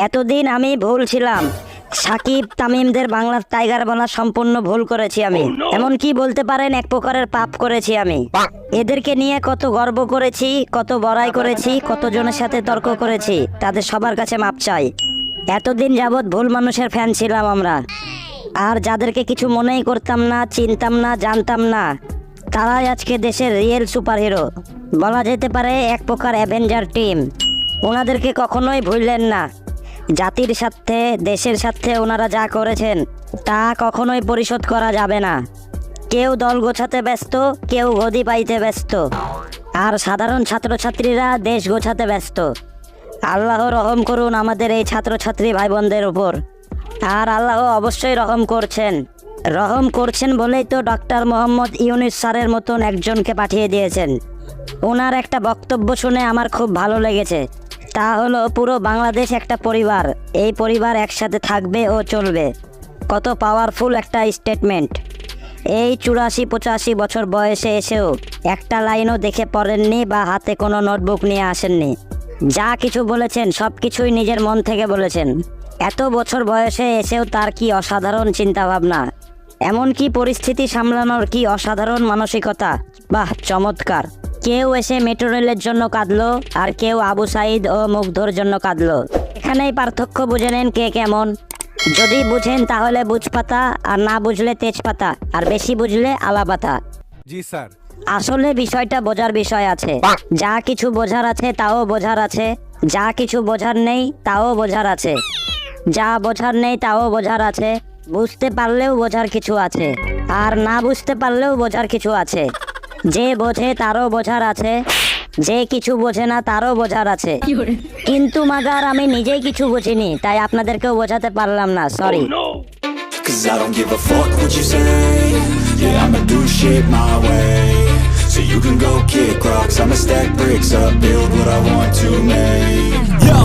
এতদিন আমি ভুল ছিলাম। সাকিব তামিমদের বাংলার টাইগার বলা সম্পূর্ণ ভুল করেছি আমি। এমন কি বলতে পারেন, এক প্রকারের পাপ করেছি আমি। এদেরকে নিয়ে কত গর্ব করেছি, কত বড়াই করেছি, কতজনের সাথে তর্ক করেছি, তাদের সবার কাছে মাপ চাই। এতদিন যাবৎ ভুল মানুষের ফ্যান ছিলাম আমরা। আর যাদেরকে কিছু মনেই করতাম না, চিনতাম না, জানতাম না, তারাই আজকে দেশের রিয়েল সুপারহিরো। বলা যেতে পারে এক প্রকার অ্যাভেঞ্জার টিম। ওনাদেরকে কখনোই ভুললেন না। জাতির স্বার্থে, দেশের স্বার্থে ওনারা যা করেছেন তা কখনোই পরিশোধ করা যাবে না। কেউ দল গোছাতে ব্যস্ত, কেউ গদি পাইতে ব্যস্ত, আর সাধারণ ছাত্রছাত্রীরা দেশ গোছাতে ব্যস্ত। আল্লাহ রহম করুন আমাদের এই ছাত্রছাত্রী ভাই বোনদের উপর। আর আল্লাহ অবশ্যই রহম করছেন। রহম করছেন বলেই তো ডক্টর মোহাম্মদ ইউনূস স্যারের মতন একজনকে পাঠিয়ে দিয়েছেন। ওনার একটা বক্তব্য শুনে আমার খুব ভালো লেগেছে। তা হলো, পুরো বাংলাদেশ একটা পরিবার, এই পরিবার একসাথে থাকবে ও চলবে। কত পাওয়ারফুল একটা স্টেটমেন্ট। এই 84-85 বছর বয়সে এসেও একটা লাইনও দেখে পড়েননি বা হাতে কোনো নোটবুক নিয়ে আসেননি। যা কিছু বলেছেন সব কিছুই নিজের মন থেকে বলেছেন। এত বছর বয়সে এসেও তার কি অসাধারণ চিন্তাভাবনা, এমনকি পরিস্থিতি সামলানোর কি অসাধারণ মানসিকতা। বাহ, চমৎকার। কেউ এসে মেট্রো রেলের জন্য কাঁদলো, আর কেউ আবু সাইদ ও মুগ্ধর জন্য কাঁদলো। এখানেই পার্থক্য বুঝে নেন কে কেমন। যদি বুঝেন তাহলে বুঝপাতা, আর না বুঝলে তেজপাতা, আর বেশি বুঝলে আলাপাতা। জি স্যার। আসলে বিষয়টা বোঝার বিষয় আছে। যা কিছু বোঝার আছে তাও বোঝার আছে, যা কিছু বোঝার নেই তাও বোঝার আছে, যা বোঝার নেই তাও বোঝার আছে। বুঝতে পারলেও বোঝার কিছু আছে, আর না বুঝতে পারলেও বোঝার কিছু আছে। যে বোঝে তারও বোঝার আছে, যে কিছু বোঝে না তারও বোঝার আছে। কিন্তু মাগার আমি নিজেই কিছু বুঝিনি, তাই আপনাদেরকেও বোঝাতে পারলাম না, sorry. Cause I don't give a fuck what you say. Yeah, I'ma do shit my way. So you can go kick rocks, I'ma stack bricks up, build what I want to make. Yo,